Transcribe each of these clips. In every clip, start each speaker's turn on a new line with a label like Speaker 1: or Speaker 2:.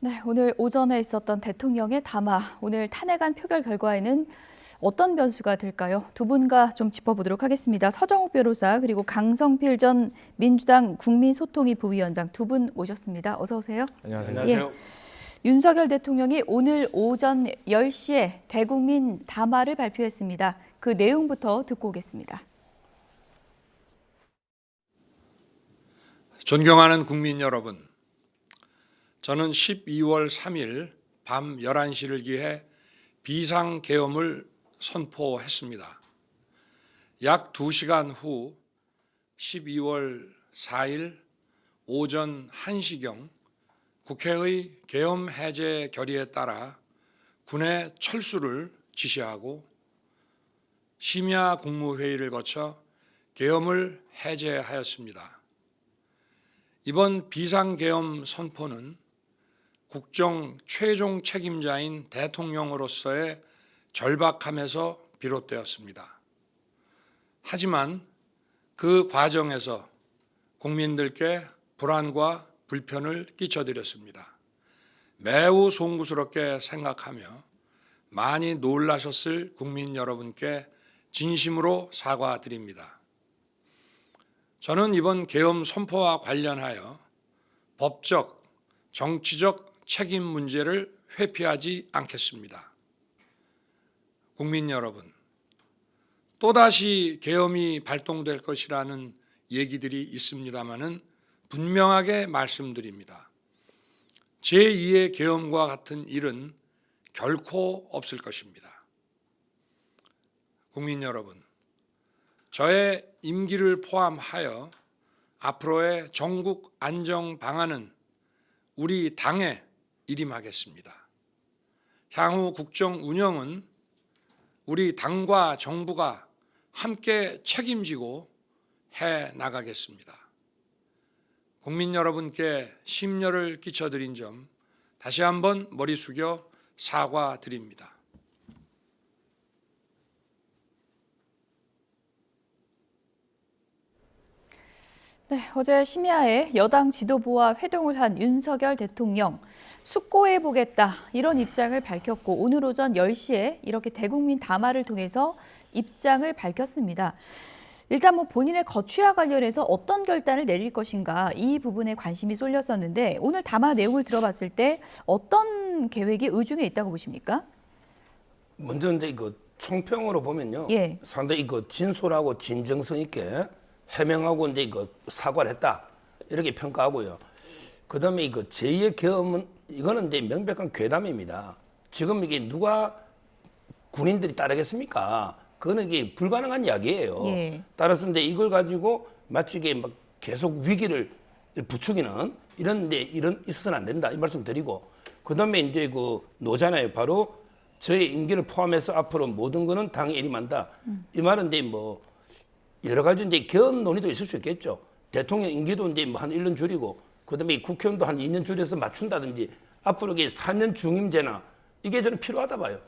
Speaker 1: 네, 오늘 오전에 있었던 대통령의 담화, 오늘 탄핵안 표결 결과에는 어떤 변수가 될까요? 두 분과 좀 짚어보도록 하겠습니다. 서정욱 변호사 그리고 강성필 전 민주당 국민소통위 부위원장 두 분 모셨습니다. 어서 오세요.
Speaker 2: 안녕하세요.
Speaker 3: 안녕하세요.
Speaker 1: 윤석열 대통령이 오늘 오전 10시에 대국민 담화를 발표했습니다. 그 내용부터 듣고 오겠습니다.
Speaker 2: 존경하는 국민 여러분, 저는 12월 3일 밤 11시를 기해 비상계엄을 선포했습니다. 약 2시간 후 12월 4일 오전 1시경 국회의 계엄 해제 결의에 따라 군의 철수를 지시하고 심야 국무회의를 거쳐 계엄을 해제하였습니다. 이번 비상계엄 선포는 국정 최종 책임자인 대통령으로서의 절박함에서 비롯되었습니다. 하지만 그 과정에서 국민들께 불안과 불편을 끼쳐드렸습니다. 매우 송구스럽게 생각하며 많이 놀라셨을 국민 여러분께 진심으로 사과드립니다. 저는 이번 계엄 선포와 관련하여 법적, 정치적 책임 문제를 회피하지 않겠습니다. 국민 여러분, 또다시 계엄이 발동될 것이라는 얘기들이 있습니다마는 분명하게 말씀드립니다. 제2의 계엄과 같은 일은 결코 없을 것입니다. 국민 여러분, 저의 임기를 포함하여 앞으로의 전국 안정 방안은 우리 당에 일임하겠습니다. 향후 국정 운영은 우리 당과 정부가 함께 책임지고 해 나가겠습니다. 국민 여러분께 심려를 끼쳐드린 점 다시 한번 머리 숙여 사과드립니다.
Speaker 1: 네, 어제 심야에 여당 지도부와 회동을 한 윤석열 대통령, 숙고해보겠다 이런 입장을 밝혔고 오늘 오전 10시에 이렇게 대국민 담화를 통해서 입장을 밝혔습니다. 일단 본인의 거취와 관련해서 어떤 결단을 내릴 것인가 이 부분에 관심이 쏠렸었는데 오늘 담화 내용을 들어봤을 때 어떤 계획이 의중에 있다고 보십니까?
Speaker 3: 먼저 이제 이거 총평으로 보면요,
Speaker 1: 예.
Speaker 3: 상당히 이거 진솔하고 진정성 있게 해명하고 이제 이거 사과를 했다 이렇게 평가하고요. 그다음에 이거 제2의 계엄은 이거는 이제 명백한 괴담입니다. 지금 이게 누가 군인들이 따르겠습니까? 그거는 이게 불가능한 이야기예요.
Speaker 1: 예.
Speaker 3: 따라서 이제 이걸 가지고 마치 이게 막 계속 위기를 부추기는 이런 있어서는 안 된다 이 말씀 드리고, 그다음에 이제 그 노잖아요. 바로 저의 임기를 포함해서 앞으로 모든 거는 당에 일임한다. 이 말은 이제 뭐 여러 가지 이제 계엄 논의도 있을 수 있겠죠. 대통령 임기도 이제 뭐 한 1년 줄이고, 그다음에 국회의원도 한 2년 줄여서 맞춘다든지, 앞으로 이게 4년 중임제나 이게 저는 필요하다 봐요.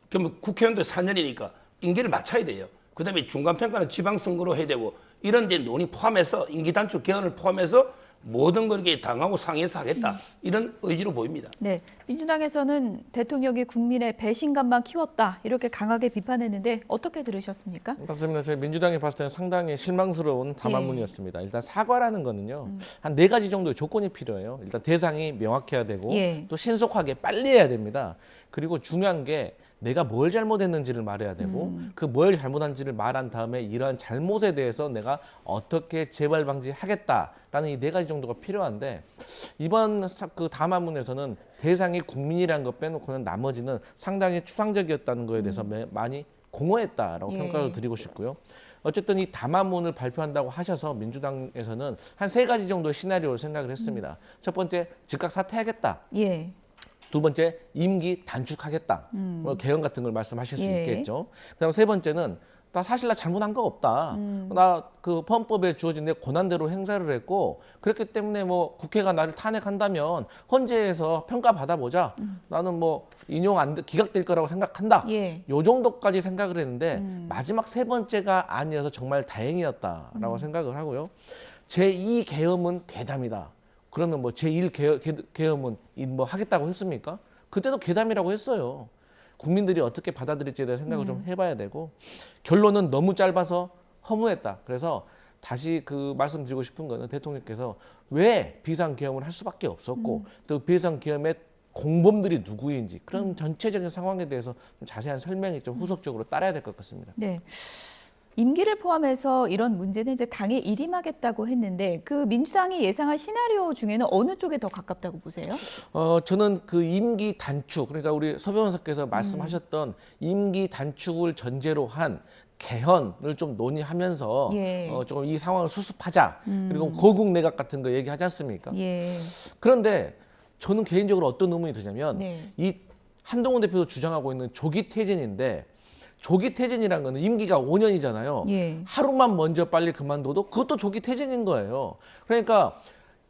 Speaker 3: 그러면 국회의원도 4년이니까 임기를 맞춰야 돼요. 그다음에 중간평가는 지방선거로 해야 되고, 이런 이제 논의 포함해서 임기 단축 개헌을 포함해서 모든 걸 이렇게 당하고 상의해서 하겠다 이런 의지로 보입니다.
Speaker 1: 네, 민주당에서는 대통령이 국민의 배신감만 키웠다 이렇게 강하게 비판했는데 어떻게 들으셨습니까?
Speaker 4: 맞습니다. 저희 민주당이 봤을 때는 상당히 실망스러운 담화문이었습니다. 일단 사과라는 거는요, 한 4가지 정도의 조건이 필요해요. 일단 대상이 명확해야 되고, 또 신속하게 빨리 해야 됩니다. 그리고 중요한 게 내가 뭘 잘못했는지를 말해야 되고, 그 뭘 잘못한지를 말한 다음에 이러한 잘못에 대해서 내가 어떻게 재발 방지하겠다라는 이 4가지 정도가 필요한데, 이번 그 담화문에서는 대상이 국민이라는 것 빼놓고는 나머지는 상당히 추상적이었다는 거에 대해서 많이 공허했다라고 평가를 드리고 싶고요. 어쨌든 이 담화문을 발표한다고 하셔서 민주당에서는 한 3가지 정도의 시나리오를 생각을 했습니다. 첫 번째, 즉각 사퇴하겠다.
Speaker 1: 예.
Speaker 4: 두 번째, 임기 단축하겠다. 뭐 개헌 같은 걸 말씀하실 수 있겠죠. 그다음 세 번째는 사실 나 잘못한 거 없다. 나 그 헌법에 주어진 내 권한대로 행사를 했고, 그렇기 때문에 뭐 국회가 나를 탄핵한다면 헌재에서 평가 받아보자. 나는 뭐 기각될 거라고 생각한다. 요 정도까지 생각을 했는데 마지막 3번째가 아니어서 정말 다행이었다라고 생각을 하고요. 제2 계엄은 괴담이다. 그러면 뭐 제1계엄은 뭐 하겠다고 했습니까? 그때도 괴담이라고 했어요. 국민들이 어떻게 받아들일지에 대한 생각을 좀 해봐야 되고 결론은 너무 짧아서 허무했다. 그래서 다시 그 말씀드리고 싶은 거는 대통령께서 왜 비상계엄을 할 수밖에 없었고 또 비상계엄의 공범들이 누구인지 그런 전체적인 상황에 대해서 좀 자세한 설명이 좀 후속적으로 따라야 될 것 같습니다.
Speaker 1: 네. 임기를 포함해서 이런 문제는 이제 당에 일임하겠다고 했는데 그 민주당이 예상할 시나리오 중에는 어느 쪽에 더 가깝다고 보세요?
Speaker 4: 저는 그 임기 단축, 그러니까 우리 서 변호사께서 말씀하셨던 임기 단축을 전제로 한 개헌을 좀 논의하면서
Speaker 1: 예.
Speaker 4: 조금 이 상황을 수습하자. 그리고 거국 내각 같은 거 얘기하지 않습니까?
Speaker 1: 예.
Speaker 4: 그런데 저는 개인적으로 어떤 의문이 드냐면
Speaker 1: 네.
Speaker 4: 이 한동훈 대표도 주장하고 있는 조기 퇴진인데 조기 퇴진이라는 거는 임기가 5년이잖아요.
Speaker 1: 예.
Speaker 4: 하루만 먼저 빨리 그만둬도 그것도 조기 퇴진인 거예요. 그러니까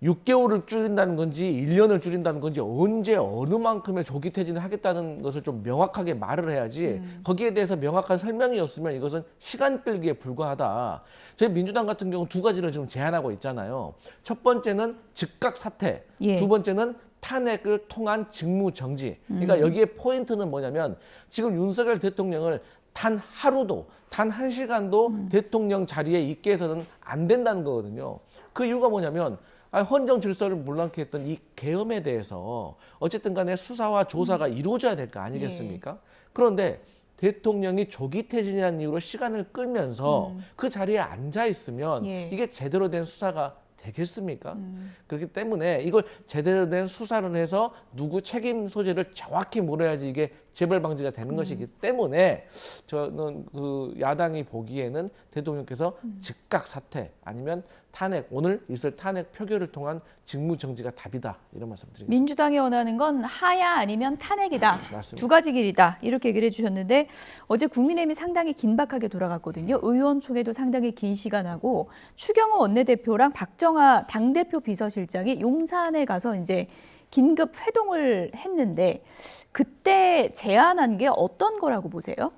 Speaker 4: 6개월을 줄인다는 건지 1년을 줄인다는 건지 언제 어느 만큼의 조기 퇴진을 하겠다는 것을 좀 명확하게 말을 해야지 거기에 대해서 명확한 설명이 없으면 이것은 시간 끌기에 불과하다. 저희 민주당 같은 경우 두 가지를 지금 제안하고 있잖아요. 첫 번째는 즉각 사퇴,
Speaker 1: 예.
Speaker 4: 두 번째는 탄핵을 통한 직무 정지. 그러니까 여기에 포인트는 뭐냐면 지금 윤석열 대통령을 단 하루도, 단 1시간도 대통령 자리에 있게 해서는 안 된다는 거거든요. 그 이유가 뭐냐면 헌정 질서를 물랑케 했던 이 계엄에 대해서 어쨌든 간에 수사와 조사가 이루어져야 될 거 아니겠습니까? 그런데 대통령이 조기 퇴진이라는 이유로 시간을 끌면서 그 자리에 앉아 있으면
Speaker 1: 예.
Speaker 4: 이게 제대로 된 수사가 되겠습니까? 그렇기 때문에 이걸 제대로 된 수사를 해서 누구 책임 소재를 정확히 물어야지 이게 재벌 방지가 되는 것이기 때문에 저는 그 야당이 보기에는 대통령께서 즉각 사퇴 아니면 탄핵, 오늘 있을 탄핵 표결을 통한 직무 정지가 답이다. 이런 말씀 드리겠습니다.
Speaker 1: 민주당이 원하는 건 하야 아니면 탄핵이다.
Speaker 4: 맞습니다.
Speaker 1: 두 가지 길이다. 이렇게 얘기를 해주셨는데 어제 국민의힘이 상당히 긴박하게 돌아갔거든요. 의원총회도 상당히 긴 시간 하고 추경호 원내대표랑 박정하 당대표 비서실장이 용산에 가서 이제 긴급 회동을 했는데 그때 제안한 게 어떤 거라고 보세요?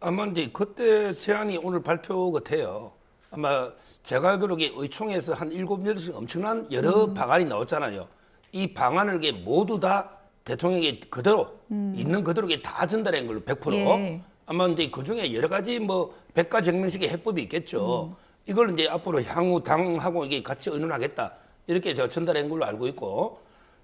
Speaker 3: 아마 이제 그때 제안이 오늘 발표 같아요. 아마 제가 알기로는 의총에서 한 7, 8씩 엄청난 여러 방안이 나왔잖아요. 이 방안을 모두 다 대통령에게 그대로 있는 그대로 다 전달한 걸로 100%.
Speaker 1: 예.
Speaker 3: 아마 이제 그 중에 여러 가지 뭐 백과정명식의 해법이 있겠죠. 이걸 이제 앞으로 향후 당하고 이게 같이 의논하겠다. 이렇게 제가 전달한 걸로 알고 있고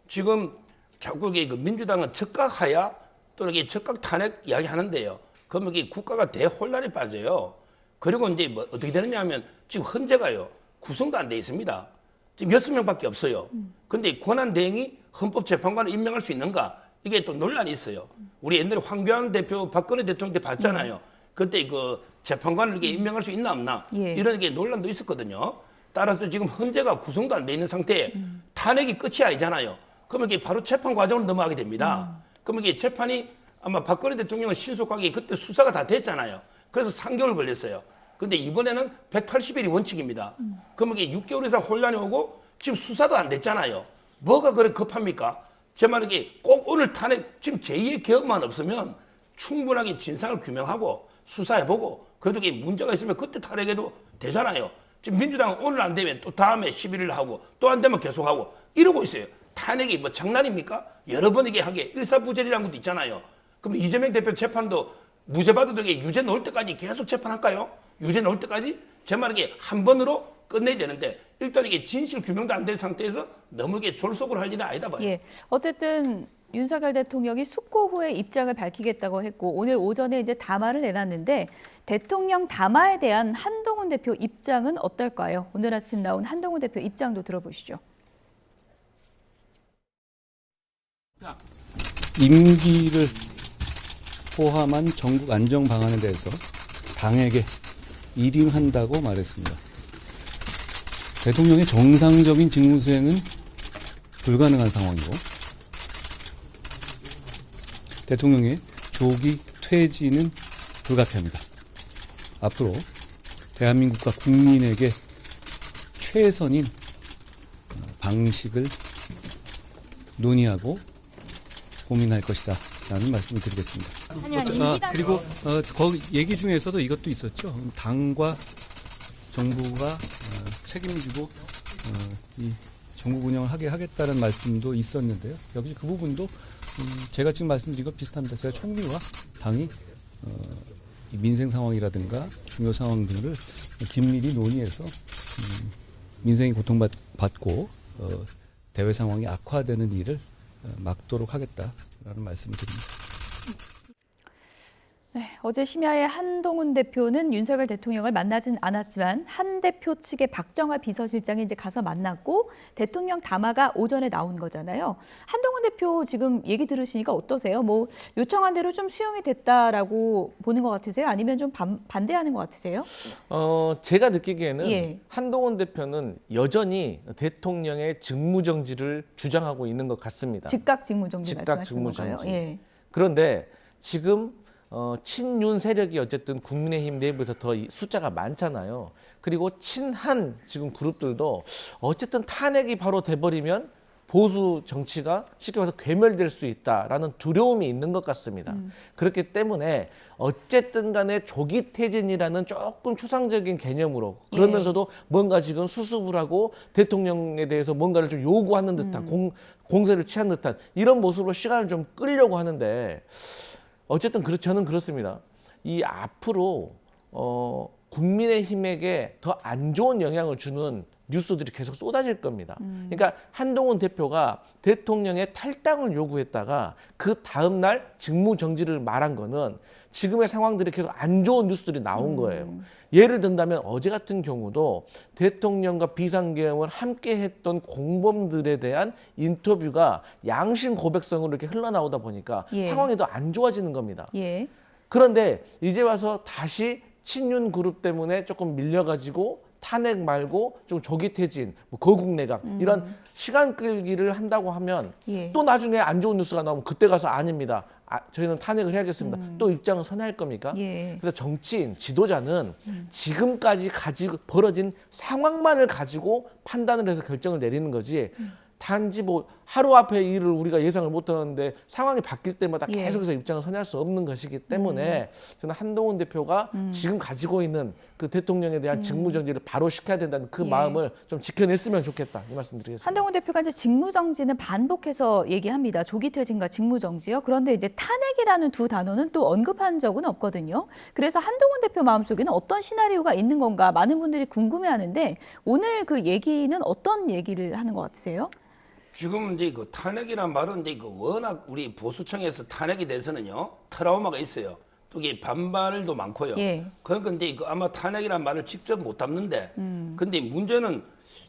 Speaker 3: 지금 자꾸 이게 그 민주당은 즉각 하야 또는 이게 즉각 탄핵 이야기 하는데요. 그러면 이게 국가가 대혼란에 빠져요. 그리고 이제 뭐 어떻게 되느냐 하면 지금 헌재가요. 구성도 안 돼 있습니다. 지금 6명밖에 없어요. 근데 권한대행이 헌법재판관을 임명할 수 있는가? 이게 또 논란이 있어요. 우리 옛날에 황교안 대표, 박근혜 대통령 때 봤잖아요. 그때 그 재판관을 이렇게 임명할 수 있나 없나?
Speaker 1: 예.
Speaker 3: 이런 게 논란도 있었거든요. 따라서 지금 헌재가 구성도 안 돼 있는 상태에 탄핵이 끝이 아니잖아요. 그러면 이게 바로 재판 과정으로 넘어가게 됩니다. 그러면 이게 재판이 아마 박근혜 대통령은 신속하게 그때 수사가 다 됐잖아요. 그래서 3개월 걸렸어요. 근데 이번에는 180일이 원칙입니다. 그러면 이게 6개월 이상 혼란이 오고 지금 수사도 안 됐잖아요. 뭐가 그래 급합니까? 제 말은 이게 꼭 오늘 탄핵, 지금 제2의 개혁만 없으면 충분하게 진상을 규명하고 수사해보고 그래도 이게 문제가 있으면 그때 탄핵해도 되잖아요. 지금 민주당은 오늘 안 되면 또 다음에 11일 하고 또 안 되면 계속하고 이러고 있어요. 탄핵이 뭐 장난입니까? 여러 번 이게 하게 일사부재리라는 것도 있잖아요. 그럼 이재명 대표 재판도 무죄 받아도 이게 유죄 나올 때까지 계속 재판할까요? 유죄 나올 때까지? 제 말은 이게 한 번으로 끝내야 되는데 일단 이게 진실 규명도 안 된 상태에서 너무 이게 졸속으로 할 일은 아니다 봐요.
Speaker 1: 예. 어쨌든 윤석열 대통령이 숙고 후에 입장을 밝히겠다고 했고 오늘 오전에 이제 담화를 내놨는데 대통령 담화에 대한 한동훈 대표 입장은 어떨까요? 오늘 아침 나온 한동훈 대표 입장도 들어보시죠.
Speaker 5: 임기를 포함한 전국 안정 방안에 대해서 당에게 일임한다고 말했습니다. 대통령의 정상적인 직무 수행은 불가능한 상황이고 대통령의 조기 퇴진은 불가피합니다. 앞으로 대한민국과 국민에게 최선인 방식을 논의하고 고민할 것이다 라는 말씀을 드리겠습니다. 그리고 거기 얘기 중에서도 이것도 있었죠. 당과 정부가 책임지고 이 전국 운영을 하겠다는 말씀도 있었는데요. 역시 그 부분도 제가 지금 말씀드린 것 비슷합니다. 제가 총리와 당이 이 민생 상황이라든가 중요 상황 등을 긴밀히 논의해서 민생이 고통받고 대외 상황이 악화되는 일을 막도록 하겠다라는 말씀을 드립니다.
Speaker 1: 네, 어제 심야에 한동훈 대표는 윤석열 대통령을 만나진 않았지만 한 대표 측의 박정하 비서실장이 이제 가서 만났고 대통령 담화가 오전에 나온 거잖아요. 한동훈 대표 지금 얘기 들으시니까 어떠세요? 뭐 요청한 대로 좀 수용이 됐다라고 보는 것 같으세요? 아니면 좀 반대하는 것 같으세요?
Speaker 4: 제가 느끼기에는
Speaker 1: 예.
Speaker 4: 한동훈 대표는 여전히 대통령의 직무정지를 주장하고 있는 것 같습니다.
Speaker 1: 즉각 직무정지
Speaker 4: 즉각
Speaker 1: 말씀하시는 건가요?
Speaker 4: 직무정지.
Speaker 1: 예.
Speaker 4: 그런데 지금 친윤 세력이 어쨌든 국민의힘 내부에서 더 숫자가 많잖아요. 그리고 친한 지금 그룹들도 어쨌든 탄핵이 바로 돼버리면 보수 정치가 쉽게 말해서 괴멸될 수 있다라는 두려움이 있는 것 같습니다. 그렇기 때문에 어쨌든 간에 조기 퇴진이라는 조금 추상적인 개념으로 그러면서도 뭔가 지금 수습을 하고 대통령에 대해서 뭔가를 좀 요구하는 듯한 공세를 취한 듯한 이런 모습으로 시간을 좀 끌려고 하는데 어쨌든 저는 그렇습니다. 이 앞으로 국민의힘에게 더 안 좋은 영향을 주는 뉴스들이 계속 쏟아질 겁니다. 그러니까 한동훈 대표가 대통령의 탈당을 요구했다가 그 다음 날 직무정지를 말한 거는 지금의 상황들이 계속 안 좋은 뉴스들이 나온 거예요. 예를 든다면 어제 같은 경우도 대통령과 비상계엄을 함께 했던 공범들에 대한 인터뷰가 양심 고백성으로 이렇게 흘러나오다 보니까
Speaker 1: 예.
Speaker 4: 상황이 더 안 좋아지는 겁니다.
Speaker 1: 예.
Speaker 4: 그런데 이제 와서 다시 친윤 그룹 때문에 조금 밀려가지고 탄핵 말고 좀 조기 퇴진, 뭐 거국 내각 이런 시간 끌기를 한다고 하면
Speaker 1: 예.
Speaker 4: 또 나중에 안 좋은 뉴스가 나오면 그때 가서 아닙니다. 저희는 탄핵을 해야겠습니다. 또 입장을 선회할 겁니까?
Speaker 1: 예.
Speaker 4: 그래서 정치인, 지도자는 지금까지 가지고 벌어진 상황만을 가지고 판단을 해서 결정을 내리는 거지 단지 뭐 하루 앞의 일을 우리가 예상을 못하는데 상황이 바뀔 때마다
Speaker 1: 예.
Speaker 4: 계속해서 입장을 선회할 수 없는 것이기 때문에 저는 한동훈 대표가 지금 가지고 있는 그 대통령에 대한 직무정지를 바로 시켜야 된다는 그
Speaker 1: 예.
Speaker 4: 마음을 좀 지켜냈으면 좋겠다 이 말씀 드리겠습니다.
Speaker 1: 한동훈 대표가 이제 직무정지는 반복해서 얘기합니다. 조기 퇴진과 직무정지요. 그런데 이제 탄핵이라는 두 단어는 또 언급한 적은 없거든요. 그래서 한동훈 대표 마음속에는 어떤 시나리오가 있는 건가 많은 분들이 궁금해하는데 오늘 그 얘기는 어떤 얘기를 하는 것 같으세요?
Speaker 3: 지금 이제 그 탄핵이란 말은 이제 그 워낙 우리 보수청에서 탄핵에 대해서는요 트라우마가 있어요. 또 이게 반발도 많고요.
Speaker 1: 예.
Speaker 3: 그러니까 이제 그 아마 탄핵이란 말을 직접 못 담는데, 근데 문제는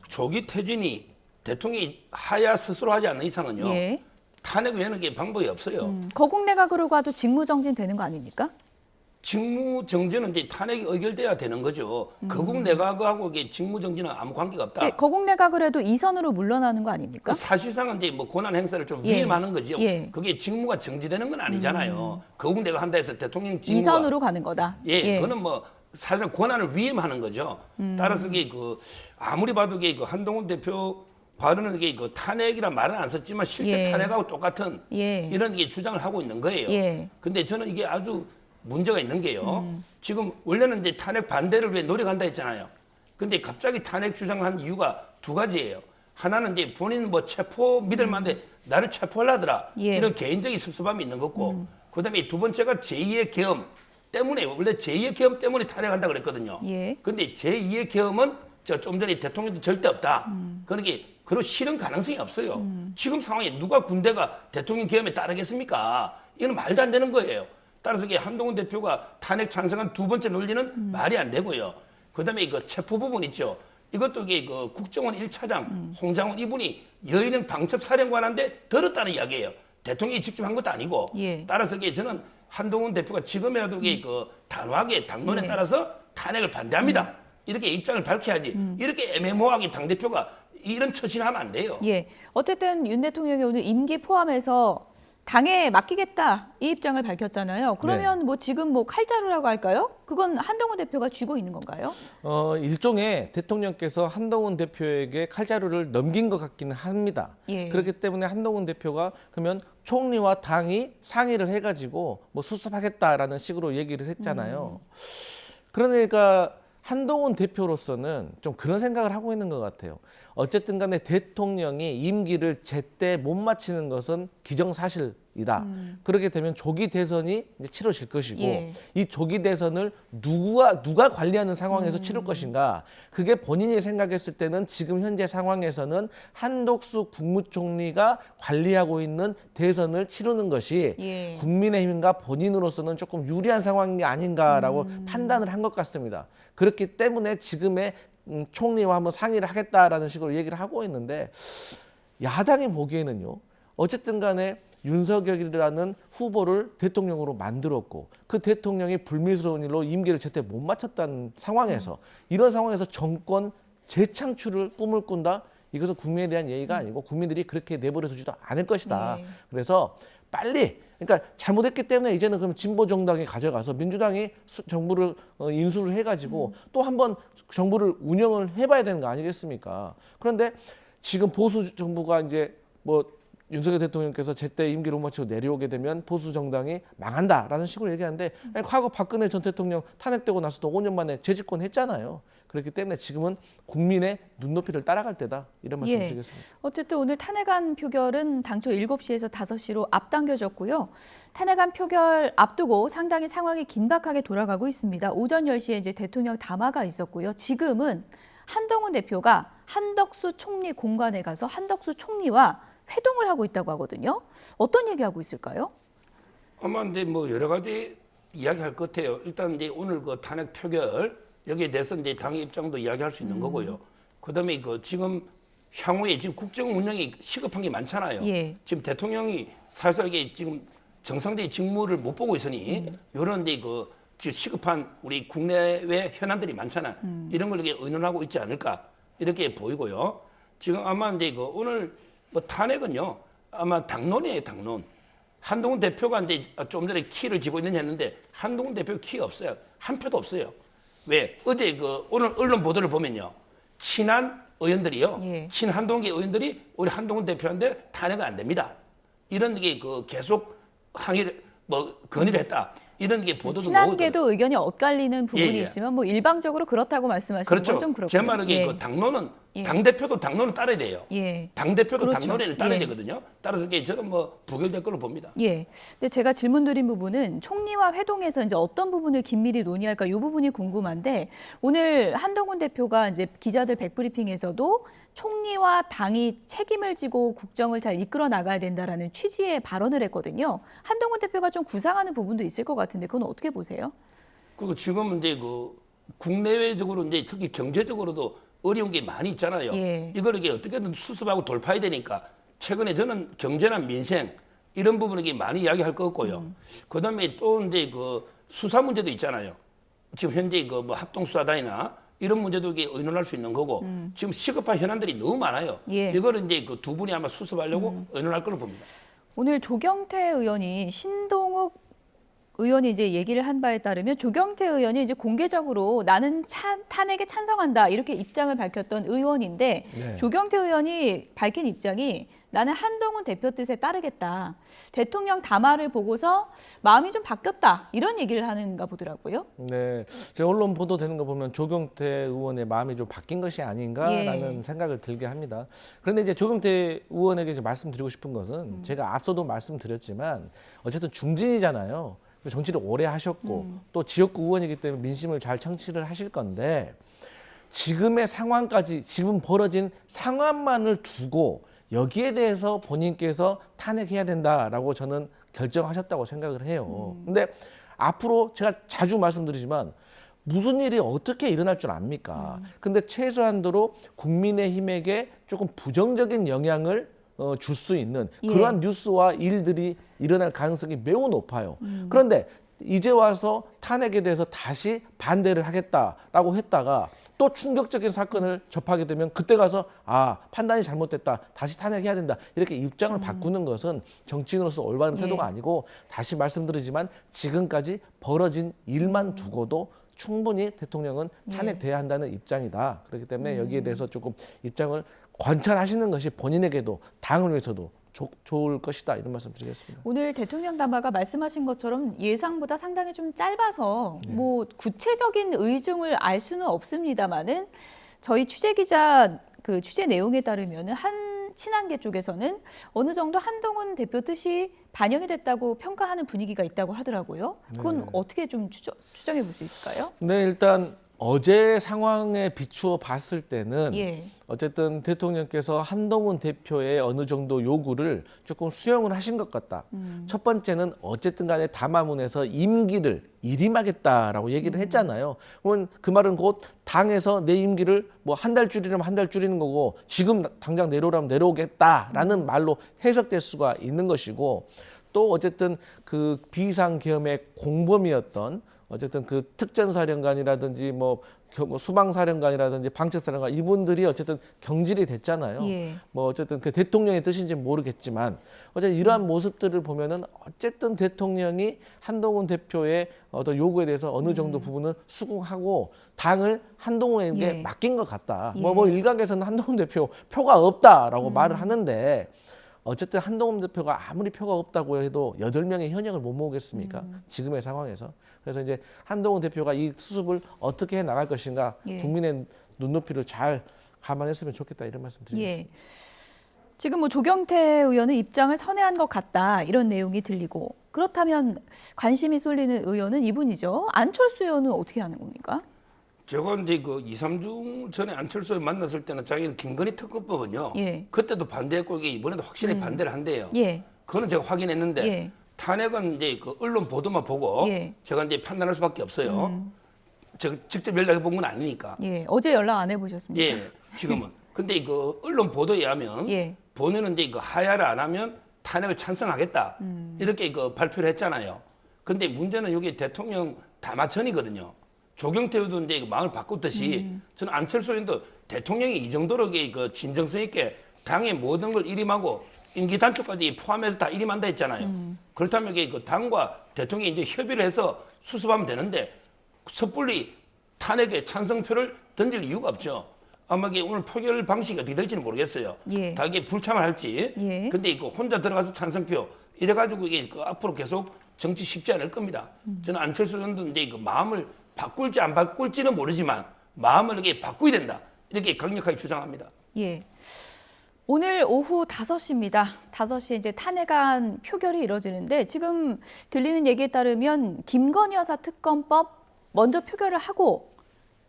Speaker 3: 조기 퇴진이 대통령이 하야 스스로 하지 않는 이상은요.
Speaker 1: 예.
Speaker 3: 탄핵 외에는 이게 방법이 없어요.
Speaker 1: 거국 내각으로 가도 직무정지는 되는 거 아닙니까?
Speaker 3: 직무정지는 이제 탄핵이 의결돼야 되는 거죠. 거국 내각하고 이게 직무정지는 아무 관계가 없다.
Speaker 1: 네, 거국 내각을 해도 이선으로 물러나는 거 아닙니까?
Speaker 3: 사실상은 이제 뭐 권한 행사를 좀
Speaker 1: 예.
Speaker 3: 위임하는 거죠.
Speaker 1: 예.
Speaker 3: 그게 직무가 정지되는 건 아니잖아요. 거국 내각 한다 해서 대통령 직무가
Speaker 1: 이선으로 가는 거다.
Speaker 3: 예, 그거는 뭐 사실상 권한을 위임하는 거죠. 따라서 이게 그 아무리 봐도 이게 그 한동훈 대표 발언은 이게 그 탄핵이란 말은 안 썼지만 실제
Speaker 1: 예.
Speaker 3: 탄핵하고 똑같은
Speaker 1: 예.
Speaker 3: 이런 게 주장을 하고 있는 거예요.
Speaker 1: 예.
Speaker 3: 근데 저는 이게 아주 문제가 있는 게요. 지금 원래는 이제 탄핵 반대를 위해 노력한다 했잖아요. 근데 갑자기 탄핵 주장한 이유가 두 가지예요. 하나는 이제 본인 뭐 체포 믿을 만한데 나를 체포하려더라.
Speaker 1: 예.
Speaker 3: 이런 개인적인 섭섭함이 있는 거고. 그다음에 두 번째가 제2의 계엄 때문에 원래 제2의 계엄 때문에 탄핵한다 그랬거든요.
Speaker 1: 예.
Speaker 3: 근데 제2의 계엄은 저 좀 전에 대통령도 절대 없다. 그러니까 그런 실현 가능성이 없어요. 지금 상황에 누가 군대가 대통령 계엄에 따르겠습니까? 이건 말도 안 되는 거예요. 따라서 이게 한동훈 대표가 탄핵 찬성한 두 번째 논리는 말이 안 되고요. 그다음에 이거 체포 부분 있죠. 이것도 이게 그 국정원 1차장 홍장훈 이분이 여인행 방첩사령관한테 들었다는 이야기예요. 대통령이 직접 한 것도 아니고.
Speaker 1: 예.
Speaker 3: 따라서 이게 저는 한동훈 대표가 지금이라도 이게 그 단호하게 당론에
Speaker 1: 네.
Speaker 3: 따라서 탄핵을 반대합니다. 이렇게 입장을 밝혀야지. 이렇게 애매모호하게 당 대표가 이런 처신하면 안 돼요.
Speaker 1: 예. 어쨌든 윤 대통령이 오늘 임기 포함해서 당에 맡기겠다 이 입장을 밝혔잖아요. 그러면 뭐 지금 뭐 칼자루라고 할까요? 그건 한동훈 대표가 쥐고 있는 건가요?
Speaker 4: 일종의 대통령께서 한동훈 대표에게 칼자루를 넘긴 것 같기는 합니다.
Speaker 1: 예.
Speaker 4: 그렇기 때문에 한동훈 대표가 그러면 총리와 당이 상의를 해가지고 뭐 수습하겠다라는 식으로 얘기를 했잖아요. 그러니까 한동훈 대표로서는 좀 그런 생각을 하고 있는 것 같아요. 어쨌든 간에 대통령이 임기를 제때 못 마치는 것은 기정사실이다. 그렇게 되면 조기 대선이 이제 치러질 것이고
Speaker 1: 예.
Speaker 4: 이 조기 대선을 누가 관리하는 상황에서 치를 것인가. 그게 본인이 생각했을 때는 지금 현재 상황에서는 한덕수 국무총리가 관리하고 있는 대선을 치르는 것이
Speaker 1: 예.
Speaker 4: 국민의힘과 본인으로서는 조금 유리한 상황이 아닌가라고 판단을 한 것 같습니다. 그렇기 때문에 지금의 총리와 한번 상의를 하겠다라는 식으로 얘기를 하고 있는데 야당이 보기에는요. 어쨌든 간에 윤석열이라는 후보를 대통령으로 만들었고 그 대통령이 불미스러운 일로 임기를 제때 못 마쳤다는 상황에서 이런 상황에서 정권 재창출을 꿈을 꾼다? 이것은 국민에 대한 예의가 아니고 국민들이 그렇게 내버려 두지도 않을 것이다.
Speaker 1: 네.
Speaker 4: 그래서 빨리 그러니까 잘못했기 때문에 이제는 그럼 진보 정당이 가져가서 민주당이 정부를 인수를 해가지고 또 한번 정부를 운영을 해봐야 되는 거 아니겠습니까? 그런데 지금 보수 정부가 이제 뭐 윤석열 대통령께서 제때 임기를 못 마치고 내려오게 되면 보수 정당이 망한다라는 식으로 얘기하는데 아니, 과거 박근혜 전 대통령 탄핵되고 나서도 5년 만에 재집권했잖아요. 그렇기 때문에 지금은 국민의 눈높이를 따라갈 때다 이런 말씀
Speaker 1: 예.
Speaker 4: 드리겠습니다.
Speaker 1: 어쨌든 오늘 탄핵안 표결은 당초 7시에서 5시로 앞당겨졌고요. 탄핵안 표결 앞두고 상당히 상황이 긴박하게 돌아가고 있습니다. 오전 10시에 이제 대통령 담화가 있었고요. 지금은 한동훈 대표가 한덕수 총리 공관에 가서 한덕수 총리와 회동을 하고 있다고 하거든요. 어떤 얘기하고 있을까요?
Speaker 3: 아마 이제 뭐 여러 가지 이야기할 것 같아요. 일단 이제 오늘 그 탄핵 표결 여기에 대해서 이제 당의 입장도 이야기할 수 있는 거고요. 그다음에 그 지금 향후에 지금 국정 운영이 시급한 게 많잖아요.
Speaker 1: 예.
Speaker 3: 지금 대통령이 사실상 이게 지금 정상적인 직무를 못 보고 있으니 이런 이제 그 지금 시급한 우리 국내외 현안들이 많잖아. 이런 걸 이렇게 의논하고 있지 않을까 이렇게 보이고요. 지금 아마 이제 그 오늘 뭐 탄핵은요 아마 당론이에요, 당론. 한동훈 대표가 이제 좀 전에 키를 쥐고 있느냐 했는데 한동훈 대표 키 없어요. 한 표도 없어요. 왜? 어제 그 오늘 언론 보도를 보면요. 친한 의원들이요.
Speaker 1: 예.
Speaker 3: 친한동계 의원들이 우리 한동훈 대표한테 탄핵은 안 됩니다. 이런 게 그 계속 항의를 뭐 건의를 했다. 이런 게 보도도 나오거든요.
Speaker 1: 친한계도 의견이 엇갈리는 부분이
Speaker 3: 예, 예.
Speaker 1: 있지만 뭐 일방적으로 그렇다고 말씀하시는
Speaker 3: 그렇죠.
Speaker 1: 건 좀 그렇고요.
Speaker 3: 제 말은
Speaker 1: 예.
Speaker 3: 그 당론은
Speaker 1: 예.
Speaker 3: 당 대표도 당론을 따라야 돼요.
Speaker 1: 예.
Speaker 3: 당 대표도
Speaker 1: 그렇죠.
Speaker 3: 당론을 따라야
Speaker 1: 예.
Speaker 3: 되거든요. 따라서 이게 저는 뭐 부결될 걸로 봅니다.
Speaker 1: 예. 근데 제가 질문 드린 부분은 총리와 회동에서 이제 어떤 부분을 긴밀히 논의할까 이 부분이 궁금한데 오늘 한동훈 대표가 이제 기자들 백브리핑에서도 총리와 당이 책임을 지고 국정을 잘 이끌어 나가야 된다라는 취지의 발언을 했거든요. 한동훈 대표가 좀 구상하는 부분도 있을 것 같은데 그건 어떻게 보세요?
Speaker 3: 그리고 지금 이제 그 국내외적으로 이제 특히 경제적으로도 어려운 게 많이 있잖아요.
Speaker 1: 예.
Speaker 3: 이걸 이게 어떻게든 수습하고 돌파해야 되니까 최근에 저는 경제나 민생 이런 부분에 많이 이야기할 것 같고요. 그다음에 또 이제 그 수사 문제도 있잖아요. 지금 현재 그 뭐 합동수사단이나 이런 문제도 이게 의논할 수 있는 거고 지금 시급한 현안들이 너무 많아요.
Speaker 1: 예.
Speaker 3: 이거를 이제 그 두 분이 아마 수습하려고 의논할 걸로 봅니다.
Speaker 1: 오늘 조경태 의원이 신동욱 의원이 이제 얘기를 한 바에 따르면 조경태 의원이 이제 공개적으로 나는 탄핵에 찬성한다 이렇게 입장을 밝혔던 의원인데
Speaker 4: 네.
Speaker 1: 조경태 의원이 밝힌 입장이 나는 한동훈 대표 뜻에 따르겠다. 대통령 담화를 보고서 마음이 좀 바뀌었다. 이런 얘기를 하는가 보더라고요.
Speaker 4: 네, 제가 언론 보도되는 거 보면 조경태 의원의 마음이 좀 바뀐 것이 아닌가라는
Speaker 1: 예.
Speaker 4: 생각을 들게 합니다. 그런데 이제 조경태 의원에게 이제 말씀드리고 싶은 것은 제가 앞서도 말씀드렸지만 어쨌든 중진이잖아요. 정치를 오래 하셨고 또 지역구 의원이기 때문에 민심을 잘 청취를 하실 건데 지금의 상황까지 지금 벌어진 상황만을 두고 여기에 대해서 본인께서 탄핵해야 된다라고 저는 결정하셨다고 생각을 해요. 근데 앞으로 제가 자주 말씀드리지만 무슨 일이 어떻게 일어날 줄 압니까? 근데 최소한도로 국민의힘에게 조금 부정적인 영향을 줄 수 있는
Speaker 1: 예.
Speaker 4: 그러한 뉴스와 일들이 일어날 가능성이 매우 높아요. 그런데 이제 와서 탄핵에 대해서 다시 반대를 하겠다라고 했다가 또 충격적인 사건을 접하게 되면 그때 가서 아 판단이 잘못됐다 다시 탄핵해야 된다 이렇게 입장을 바꾸는 것은 정치인으로서 올바른
Speaker 1: 예.
Speaker 4: 태도가 아니고 다시 말씀드리지만 지금까지 벌어진 일만 두고도 충분히 대통령은 탄핵돼야 한다는 입장이다. 그렇기 때문에 여기에 대해서 조금 입장을 관찰하시는 것이 본인에게도 당을 위해서도 좋을 것이다 이런 말씀 드리겠습니다.
Speaker 1: 오늘 대통령 담화가 말씀하신 것처럼 예상보다 상당히 좀 짧아서 뭐 구체적인 의중을 알 수는 없습니다만은 저희 취재 기자 그 취재 내용에 따르면은 친한계 쪽에서는 어느 정도 한동훈 대표 뜻이 반영이 됐다고 평가하는 분위기가 있다고 하더라고요. 그건 어떻게 좀 추정해 볼 수 있을까요?
Speaker 4: 네, 일단 어제 상황에 비추어 봤을 때는
Speaker 1: 예.
Speaker 4: 어쨌든 대통령께서 한동훈 대표의 어느 정도 요구를 조금 수용을 하신 것 같다. 첫 번째는 어쨌든 간에 담화문에서 임기를 일임하겠다라고 얘기를 했잖아요. 그러면 그 말은 곧 당에서 내 임기를 뭐 한 달 줄이려면 한 달 줄이는 거고 지금 당장 내려오라면 내려오겠다라는 말로 해석될 수가 있는 것이고, 또 어쨌든 그 비상계엄의 공범이었던 어쨌든 그 특전사령관이라든지 뭐 수방사령관이라든지 방책사령관 이분들이 어쨌든 경질이 됐잖아요.
Speaker 1: 예.
Speaker 4: 뭐 어쨌든 그 대통령의 뜻인지 모르겠지만 어쨌든 이러한 모습들을 보면은 어쨌든 대통령이 한동훈 대표의 어떤 요구에 대해서 어느 정도 부분은 수긍하고 당을 한동훈에게
Speaker 1: 예.
Speaker 4: 맡긴 것 같다.
Speaker 1: 예.
Speaker 4: 뭐 일각에서는 한동훈 대표 표가 없다라고 말을 하는데, 어쨌든 한동훈 대표가 아무리 표가 없다고 해도 8명의 현역을 못 모으겠습니까? 지금의 상황에서. 그래서 이제 한동훈 대표가 이 수습을 어떻게 해 나갈 것인가,
Speaker 1: 예.
Speaker 4: 국민의 눈높이를 잘 감안했으면 좋겠다, 이런 말씀 드리겠습니다.
Speaker 1: 예. 지금 뭐 조경태 의원은 입장을 선회한 것 같다 이런 내용이 들리고, 그렇다면 관심이 쏠리는 의원은 이분이죠. 안철수 의원은 어떻게 하는 겁니까?
Speaker 3: 제가 이제 그 2, 3주 전에 안철수 의원 만났을 때는 자기는 김건희 특검법은요.
Speaker 1: 예.
Speaker 3: 그때도 반대했고 이게 이번에도 확실히 반대를 한대요.
Speaker 1: 예.
Speaker 3: 그거는 제가 확인했는데
Speaker 1: 예.
Speaker 3: 탄핵은 이제 그 언론 보도만 보고
Speaker 1: 예.
Speaker 3: 제가 이제 판단할 수밖에 없어요. 제가 직접 연락해 본 건 아니니까.
Speaker 1: 예. 어제 연락 안 해보셨습니까?
Speaker 3: 예, 지금은. 근데 그 언론 보도에 의하면
Speaker 1: 예.
Speaker 3: 본인은 이제 그 하야를 안 하면 탄핵을 찬성하겠다 이렇게 그 발표를 했잖아요. 근데 문제는 여기 대통령 담화 전이거든요. 조경태 의원도 이제 마음을 바꿨듯이 저는 안철수 의원도 대통령이 이 정도로 그 진정성 있게 당의 모든 걸 일임하고 임기 단축까지 포함해서 다 일임한다 했잖아요. 그렇다면 이게 그 당과 대통령이 이제 협의를 해서 수습하면 되는데 섣불리 탄핵에 찬성표를 던질 이유가 없죠. 아마 이게 오늘 표결 방식이 어떻게 될지는 모르겠어요.
Speaker 1: 예.
Speaker 3: 다 이게 불참을 할지.
Speaker 1: 예.
Speaker 3: 근데 이거 혼자 들어가서 찬성표 이래가지고 이게 그 앞으로 계속 정치 쉽지 않을 겁니다. 저는 안철수 의원도 이제 그 마음을 바꿀지 안 바꿀지는 모르지만 마음을 이렇게 바꾸야 된다. 이렇게 강력하게 주장합니다.
Speaker 1: 예. 오늘 오후 5시입니다. 5시에 이제 탄핵안 표결이 이뤄지는데, 지금 들리는 얘기에 따르면 김건희 여사 특검법 먼저 표결을 하고,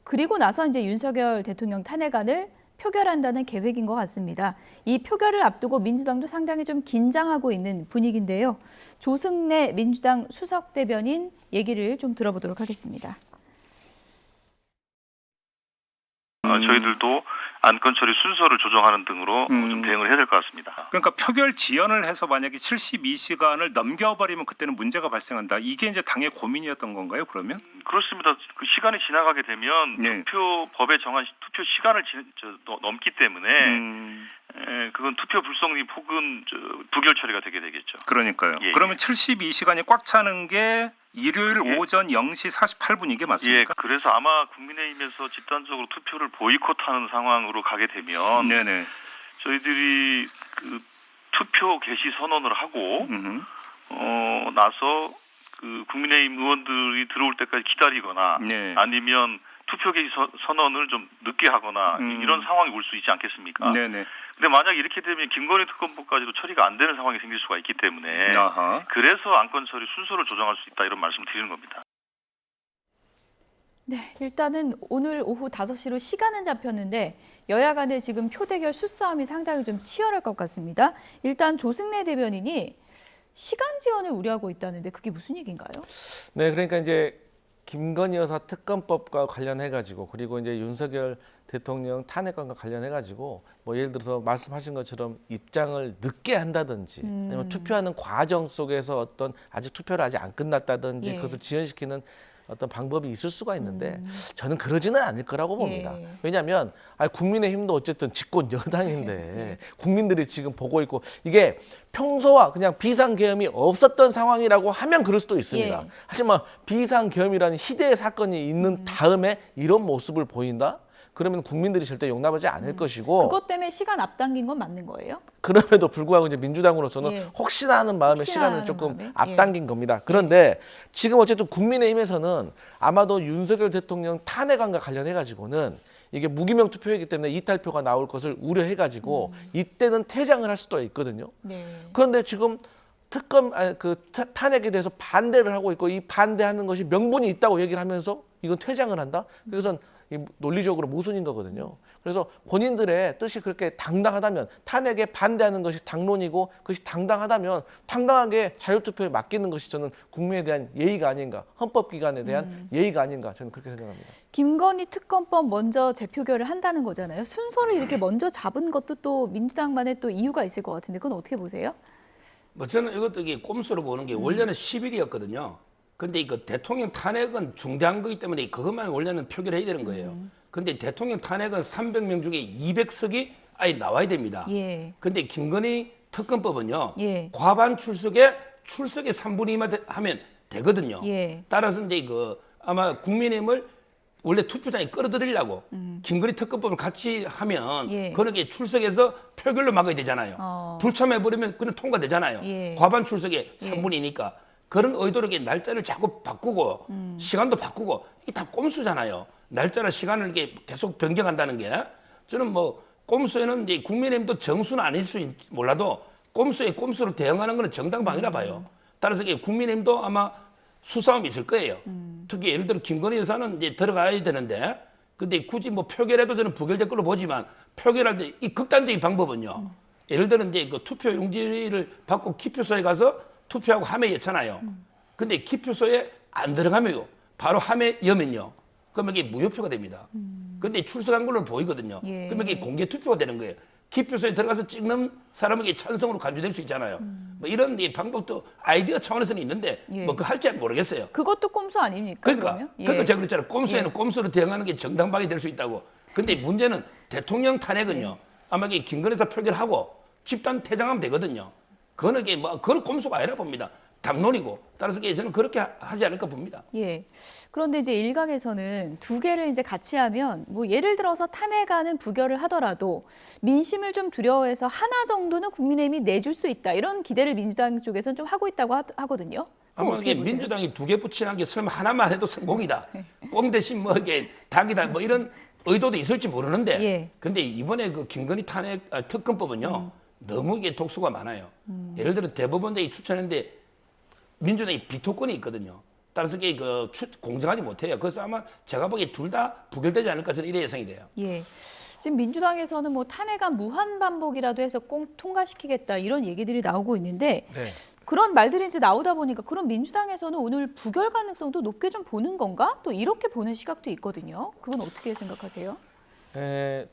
Speaker 1: 그리고 나서 이제 윤석열 대통령 탄핵안을 표결한다는 계획인 것 같습니다. 이 표결을 앞두고 민주당도 상당히 좀 긴장하고 있는 분위기인데요. 조승래 민주당 수석 대변인 얘기를 좀 들어보도록 하겠습니다.
Speaker 6: 저희들도 안건 처리 순서를 조정하는 등으로 좀 대응을 해야 될 것 같습니다.
Speaker 7: 그러니까 표결 지연을 해서 만약에 72시간을 넘겨버리면 그때는 문제가 발생한다. 이게 이제 당의 고민이었던 건가요, 그러면?
Speaker 6: 그렇습니다. 그 시간이 지나가게 되면
Speaker 7: 네.
Speaker 6: 투표법에 정한 투표 시간을 넘기 때문에 그건 투표 불성립 혹은 부결 처리가 되게 되겠죠.
Speaker 7: 그러니까요.
Speaker 6: 예,
Speaker 7: 그러면 72시간이 꽉 차는 게 일요일 오전 0시 48분 이게
Speaker 6: 예,
Speaker 7: 맞습니까?
Speaker 6: 그래서 아마 국민의힘에서 집단적으로 투표를 보이콧하는 상황으로 가게 되면
Speaker 7: 네네.
Speaker 6: 저희들이 그 투표 개시 선언을 하고
Speaker 7: 음흠.
Speaker 6: 나서 그 국민의힘 의원들이 들어올 때까지 기다리거나
Speaker 7: 네.
Speaker 6: 아니면 투표 개시 선언을 좀 늦게 하거나 이런 상황이 올 수 있지 않겠습니까?
Speaker 7: 네네.
Speaker 6: 근데 만약 이렇게 되면 김건희 특검법까지도 처리가 안 되는 상황이 생길 수가 있기 때문에
Speaker 7: 아하.
Speaker 6: 그래서 안건 처리 순서를 조정할 수 있다 이런 말씀을 드리는 겁니다.
Speaker 1: 네, 일단은 오늘 오후 5시로 시간은 잡혔는데 여야 간에 지금 표대결 수싸움이 상당히 좀 치열할 것 같습니다. 일단 조승래 대변인이 시간 지연을 우려하고 있다는데 그게 무슨 얘기인가요?
Speaker 4: 네, 그러니까 이제 김건희 여사 특검법과 관련해가지고, 그리고 이제 윤석열 대통령 탄핵안과 관련해가지고 뭐 예를 들어서 말씀하신 것처럼 입장을 늦게 한다든지 아니면 투표하는 과정 속에서 어떤 아직 투표를 아직 안 끝났다든지
Speaker 1: 예.
Speaker 4: 그것을 지연시키는 어떤 방법이 있을 수가 있는데 저는 그러지는 않을 거라고 봅니다.
Speaker 1: 예.
Speaker 4: 왜냐하면 국민의힘도 어쨌든 집권 여당인데 국민들이 지금 보고 있고, 이게 평소와 그냥 비상계엄이 없었던 상황이라고 하면 그럴 수도 있습니다.
Speaker 1: 예.
Speaker 4: 하지만 비상계엄이라는 희대의 사건이 있는 다음에 이런 모습을 보인다? 그러면 국민들이 절대 용납하지 않을 것이고,
Speaker 1: 그것 때문에 시간 앞당긴 건 맞는 거예요?
Speaker 4: 그럼에도 불구하고 이제 민주당으로서는
Speaker 1: 예.
Speaker 4: 혹시나 하는 마음에
Speaker 1: 혹시나
Speaker 4: 시간을
Speaker 1: 하는
Speaker 4: 조금
Speaker 1: 마음에?
Speaker 4: 앞당긴 겁니다. 그런데 지금 어쨌든 국민의힘에서는 아마도 윤석열 대통령 탄핵안과 관련해 가지고는 이게 무기명 투표이기 때문에 이탈표가 나올 것을 우려해가지고 이때는 퇴장을 할 수도 있거든요.
Speaker 1: 네.
Speaker 4: 그런데 지금 탄핵에 대해서 반대를 하고 있고 이 반대하는 것이 명분이 있다고 얘기를 하면서 이건 퇴장을 한다? 그것은 논리적으로 모순인 거거든요. 그래서 본인들의 뜻이 그렇게 당당하다면 탄핵에 반대하는 것이 당론이고 그것이 당당하다면 당당하게 자유투표에 맡기는 것이 저는 국민에 대한 예의가 아닌가, 헌법기관에 대한 예의가 아닌가 저는 그렇게 생각합니다.
Speaker 1: 김건희 특검법 먼저 재표결을 한다는 거잖아요. 순서를 이렇게 먼저 잡은 것도 또 민주당만의 또 이유가 있을 것 같은데 그건 어떻게 보세요?
Speaker 3: 뭐 저는 이것도 이게 꼼수로 보는 게 원래는 10일이었거든요. 근데 이거 대통령 탄핵은 중대한 거기 때문에 그것만 원래는 표결해야 되는 거예요. 근데 대통령 탄핵은 300명 중에 200석이 아예 나와야 됩니다.
Speaker 1: 예.
Speaker 3: 근데 김건희 특검법은요.
Speaker 1: 예.
Speaker 3: 과반 출석의 3분의 2만 하면 되거든요.
Speaker 1: 예.
Speaker 3: 따라서 이제 그 아마 국민의힘을 원래 투표장에 끌어들이려고 김건희 특검법을 같이 하면
Speaker 1: 예.
Speaker 3: 그렇게 출석해서 표결로 막아야 되잖아요. 불참해버리면 그냥 통과되잖아요.
Speaker 1: 예.
Speaker 3: 과반 출석의 3분이니까. 그런 의도로 날짜를 자꾸 바꾸고 시간도 바꾸고 이게 다 꼼수잖아요. 날짜나 시간을 이렇게 계속 변경한다는 게 저는 뭐 꼼수에는 이제 국민의힘도 정수는 아닐 수 몰라도 꼼수에 꼼수로 대응하는 것은 정당방위라 봐요. 따라서 이게 국민의힘도 아마 수싸움이 있을 거예요. 특히 예를 들어 김건희 여사는 이제 들어가야 되는데 근데 굳이 뭐 표결해도 저는 부결될 걸로 보지만 표결할 때 이 극단적인 방법은요. 예를 들어 이제 그 투표 용지를 받고 기표소에 가서 투표하고 함에 였잖아요. 근데 기표소에 안 들어가면요. 바로 함에 여면요. 그러면 이게 무효표가 됩니다. 근데 출석한 걸로 보이거든요.
Speaker 1: 예.
Speaker 3: 그러면 이게 공개 투표가 되는 거예요. 기표소에 들어가서 찍는 사람에게 찬성으로 간주될 수 있잖아요. 뭐 이런 이 방법도 아이디어 차원에서는 있는데
Speaker 1: 예.
Speaker 3: 뭐 그 할지 모르겠어요.
Speaker 1: 그것도 꼼수 아닙니까?
Speaker 3: 그러니까
Speaker 1: 그러면?
Speaker 3: 제가 그랬잖아요. 꼼수에는
Speaker 1: 예.
Speaker 3: 꼼수로 대응하는 게 정당방위 될 수 있다고. 근데 문제는 대통령 탄핵은요. 아마 이게 김건희 여사 표결하고 집단 퇴장하면 되거든요. 그거는 이게 뭐 그건 꼼수가 아니라 봅니다. 당론이고 따라서 저는 그렇게 하지 않을까 봅니다.
Speaker 1: 예. 그런데 이제 일각에서는 두 개를 이제 같이 하면 뭐 예를 들어서 탄핵안은 부결을 하더라도 민심을 좀 두려워해서 하나 정도는 국민의힘이 내줄 수 있다 이런 기대를 민주당 쪽에서는 좀 하고 있다고 하거든요.
Speaker 3: 아마 이게 민주당이 두 개 붙이는 게 설마 하나만 해도 성공이다. 꽁 대신 뭐 이게 닭이다 뭐 이런 의도도 있을지 모르는데.
Speaker 1: 예.
Speaker 3: 근데 이번에 그 김건희 탄핵 특검법은요 너무 이게 독수가 많아요. 예를 들어 대법원장이 추천했는데 민주당이 비토권이 있거든요. 따라서 이게 그 공정하지 못해요. 그래서 아마 제가 보기에 둘 다 부결되지 않을까 저는 이래 예상이 돼요.
Speaker 1: 예. 지금 민주당에서는 뭐 탄핵안 무한 반복이라도 해서 꼭 통과시키겠다 이런 얘기들이 나오고 있는데
Speaker 4: 네.
Speaker 1: 그런 말들이 이제 나오다 보니까 그럼 민주당에서는 오늘 부결 가능성도 높게 좀 보는 건가? 또 이렇게 보는 시각도 있거든요. 그건 어떻게 생각하세요?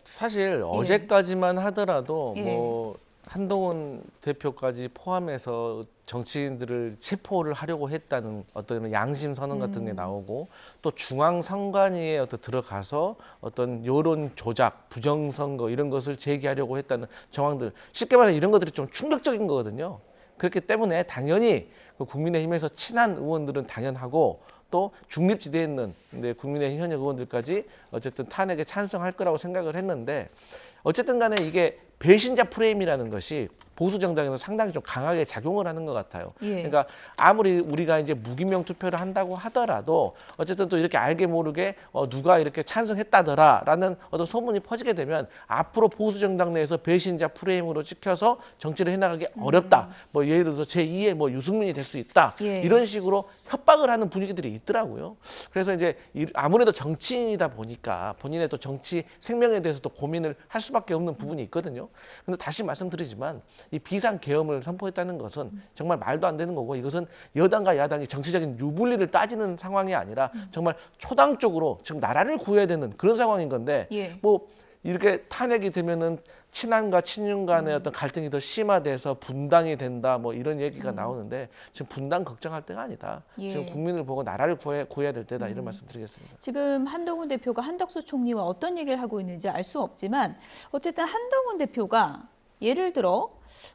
Speaker 4: 사실 어제까지만 하더라도
Speaker 1: 예.
Speaker 4: 뭐 한동훈 대표까지 포함해서 정치인들을 체포를 하려고 했다는 어떤 양심 선언 같은 게 나오고 또 중앙선관위에 들어가서 어떤 여론 조작, 부정선거 이런 것을 제기하려고 했다는 정황들 쉽게 말해 이런 것들이 좀 충격적인 거거든요. 그렇기 때문에 당연히 국민의힘에서 친한 의원들은 당연하고 또 중립지대에 있는 국민의힘 현역 의원들까지 어쨌든 탄핵에 찬성할 거라고 생각을 했는데 어쨌든 간에 이게 배신자 프레임이라는 것이 보수 정당에서 상당히 좀 강하게 작용을 하는 것 같아요.
Speaker 1: 예.
Speaker 4: 그러니까 아무리 우리가 이제 무기명 투표를 한다고 하더라도 어쨌든 또 이렇게 알게 모르게 누가 이렇게 찬성했다더라라는 어떤 소문이 퍼지게 되면 앞으로 보수 정당 내에서 배신자 프레임으로 찍혀서 정치를 해나가기 어렵다. 뭐 예를 들어서 제2의 뭐 유승민이 될 수 있다.
Speaker 1: 예.
Speaker 4: 이런 식으로 협박을 하는 분위기들이 있더라고요. 그래서 이제 아무래도 정치인이다 보니까 본인의 또 정치 생명에 대해서 또 고민을 할 수밖에 없는 부분이 있거든요. 근데 다시 말씀드리지만 이 비상계엄을 선포했다는 것은 정말 말도 안 되는 거고 이것은 여당과 야당이 정치적인 유불리를 따지는 상황이 아니라 정말 초당적으로 지금 나라를 구해야 되는 그런 상황인 건데
Speaker 1: 예.
Speaker 4: 뭐 이렇게 탄핵이 되면은 친한과 친윤 간의 어떤 갈등이 더 심화돼서 분당이 된다 뭐 이런 얘기가 나오는데 지금 분당 걱정할 때가 아니다.
Speaker 1: 예.
Speaker 4: 지금 국민을 보고 나라를 구해야 될 때다 이런 말씀 드리겠습니다.
Speaker 1: 지금 한동훈 대표가 한덕수 총리와 어떤 얘기를 하고 있는지 알 수 없지만 어쨌든 한동훈 대표가 예를 들어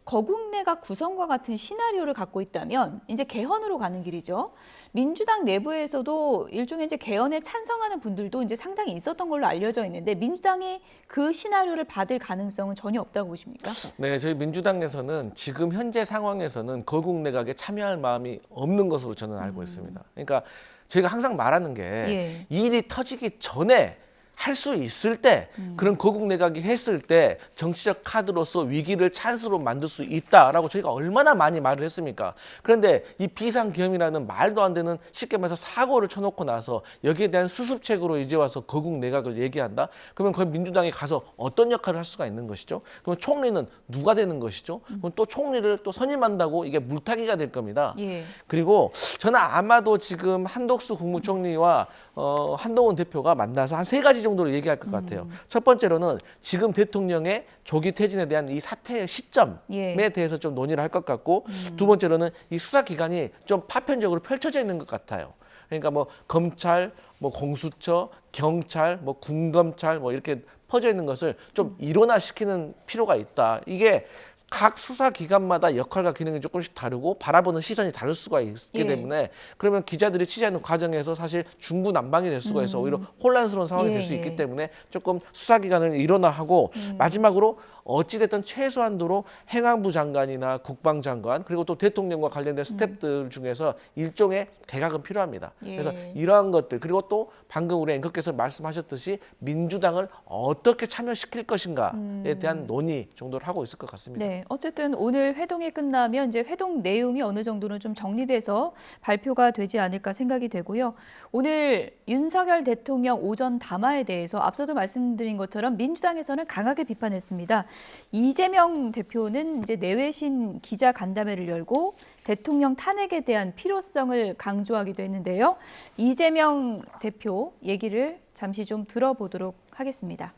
Speaker 1: 거국내각 구성과 같은 시나리오를 갖고 있다면 이제 개헌으로 가는 길이죠. 민주당 내부에서도 일종의 이제 개헌에 찬성하는 분들도 이제 상당히 있었던 걸로 알려져 있는데 민주당이 그 시나리오를 받을 가능성은 전혀 없다고 보십니까?
Speaker 4: 네, 저희 민주당에서는 지금 현재 상황에서는 거국내각에 참여할 마음이 없는 것으로 저는 알고 있습니다. 그러니까 저희가 항상 말하는 게
Speaker 1: 예.
Speaker 4: 이 일이 터지기 전에 할 수 있을 때 그런 거국 내각이 했을 때 정치적 카드로서 위기를 찬스로 만들 수 있다라고 저희가 얼마나 많이 말을 했습니까? 그런데 이 비상계엄이라는 말도 안 되는 쉽게 말해서 사고를 쳐놓고 나서 여기에 대한 수습책으로 이제 와서 거국 내각을 얘기한다? 그러면 그 민주당이 가서 어떤 역할을 할 수가 있는 것이죠? 그럼 총리는 누가 되는 것이죠? 그럼 또 총리를 또 선임한다고 이게 물타기가 될 겁니다.
Speaker 1: 예.
Speaker 4: 그리고 저는 아마도 지금 한덕수 국무총리와 한동훈 대표가 만나서 한 3가지 정도를 얘기할 것 같아요. 첫 번째로는 지금 대통령의 조기 퇴진에 대한 이 사태의 시점에
Speaker 1: 예.
Speaker 4: 대해서 좀 논의를 할 것 같고 두 번째로는 이 수사 기관이 좀 파편적으로 펼쳐져 있는 것 같아요. 그러니까 뭐 검찰, 뭐 공수처, 경찰, 뭐 군검찰 뭐 이렇게 퍼져 있는 것을 좀 일원화시키는 필요가 있다. 이게 각 수사기관마다 역할과 기능이 조금씩 다르고 바라보는 시선이 다를 수가 있기 때문에 그러면 기자들이 취재하는 과정에서 사실 중구난방이 될 수가 있어 오히려 혼란스러운 상황이 될 수 있기 때문에 조금 수사기관을 일원화하고 마지막으로 어찌됐든 최소한도로 행안부 장관이나 국방장관 그리고 또 대통령과 관련된 스태프들 중에서 일종의 개각은 필요합니다. 그래서 이러한 것들 그리고 또 방금 우리 앵커께서 말씀하셨듯이 민주당을 어떻게 참여시킬 것인가에 대한 논의 정도를 하고 있을 것 같습니다.
Speaker 1: 네, 어쨌든 오늘 회동이 끝나면 이제 회동 내용이 어느 정도는 좀 정리돼서 발표가 되지 않을까 생각이 되고요. 오늘 윤석열 대통령 오전 담화에 대해서 앞서도 말씀드린 것처럼 민주당에서는 강하게 비판했습니다. 이재명 대표는 이제 내외신 기자 간담회를 열고 대통령 탄핵에 대한 필요성을 강조하기도 했는데요. 이재명 대표 얘기를 잠시 좀 들어보도록 하겠습니다.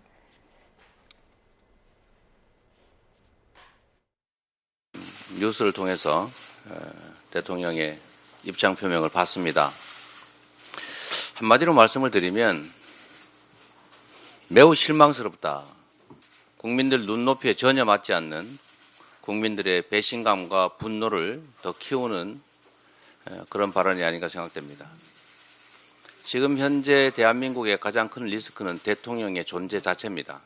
Speaker 8: 뉴스를 통해서 대통령의 입장 표명을 봤습니다. 한마디로 말씀을 드리면 매우 실망스럽다. 국민들 눈높이에 전혀 맞지 않는 국민들의 배신감과 분노를 더 키우는 그런 발언이 아닌가 생각됩니다. 지금 현재 대한민국의 가장 큰 리스크는 대통령의 존재 자체입니다.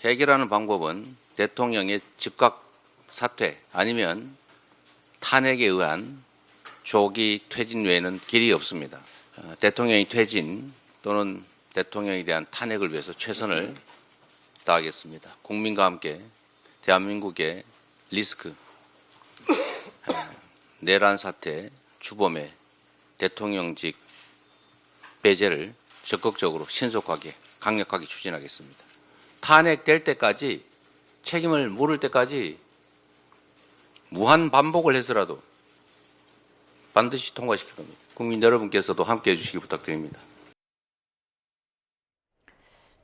Speaker 8: 해결하는 방법은 대통령의 즉각 사퇴 아니면 탄핵에 의한 조기 퇴진 외에는 길이 없습니다. 대통령의 퇴진 또는 대통령에 대한 탄핵을 위해서 최선을 다하겠습니다. 국민과 함께 대한민국의 리스크, 내란 사태, 주범의 대통령직 배제를 적극적으로 신속하게 강력하게 추진하겠습니다. 탄핵될 때까지 책임을 물을 때까지 무한 반복을 해서라도 반드시 통과시킬 겁니다. 국민 여러분께서도 함께해 주시기 부탁드립니다.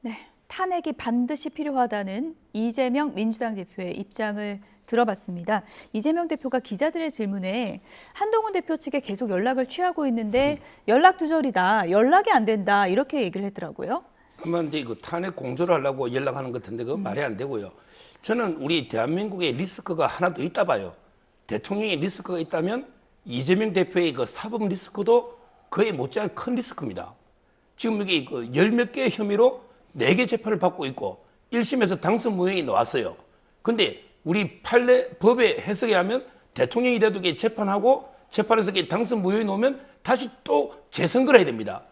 Speaker 1: 네, 탄핵이 반드시 필요하다는 이재명 민주당 대표의 입장을 들어봤습니다. 이재명 대표가 기자들의 질문에 한동훈 대표 측에 계속 연락을 취하고 있는데 연락 두절이다, 연락이 안 된다 이렇게 얘기를 했더라고요.
Speaker 3: 아마 이제 그 탄핵 공조를 하려고 연락하는 것 같은데 그건 말이 안 되고요. 저는 우리 대한민국에 리스크가 하나 더 있다 봐요. 대통령의 리스크가 있다면 이재명 대표의 그 사법 리스크도 그에 못지않은 큰 리스크입니다. 지금 이게 그 10몇 개의 혐의로 4개 재판을 받고 있고 1심에서 당선 무효이 나왔어요. 근데 우리 판례 법의 해석에 하면 대통령이 돼도 이게 재판하고 재판에서 이게 당선 무효이 나오면 다시 또 재선거를 해야 됩니다.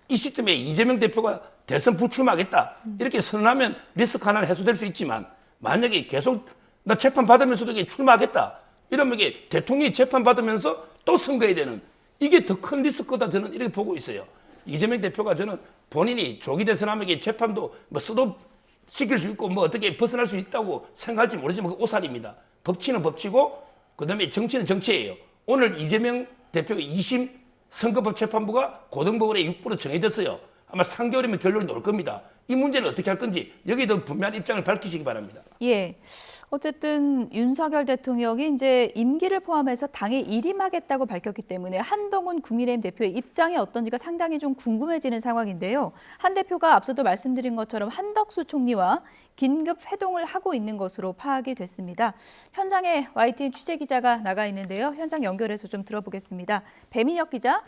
Speaker 3: 이 시점에 이재명 대표가 대선 불출마하겠다 이렇게 선언하면 리스크 하나는 해소될 수 있지만 만약에 계속 나 재판 받으면서도 이게 출마하겠다 이러면 이게 대통령이 재판 받으면서 또 선거해야 되는 이게 더 큰 리스크다 저는 이렇게 보고 있어요. 이재명 대표가 저는 본인이 조기 대선하면 이게 재판도 뭐 스톱 시킬 수 있고 뭐 어떻게 벗어날 수 있다고 생각할지 모르지만 그 오산입니다. 법치는 법치고 그다음에 정치는 정치예요. 오늘 이재명 대표의 2심 선거법 재판부가 고등법원에 6부로 정해졌어요. 아마 3개월이면 결론이 나올 겁니다. 이 문제는 어떻게 할 건지 여기에 더 분명한 입장을 밝히시기 바랍니다.
Speaker 1: 예. 어쨌든 윤석열 대통령이 이제 임기를 포함해서 당에 일임하겠다고 밝혔기 때문에 한동훈 국민의힘 대표의 입장이 어떤지가 상당히 좀 궁금해지는 상황인데요. 한 대표가 앞서도 말씀드린 것처럼 한덕수 총리와 긴급 회동을 하고 있는 것으로 파악이 됐습니다. 현장에 YTN 취재기자가 나가 있는데요. 현장 연결해서 좀 들어보겠습니다. 배민혁 기자.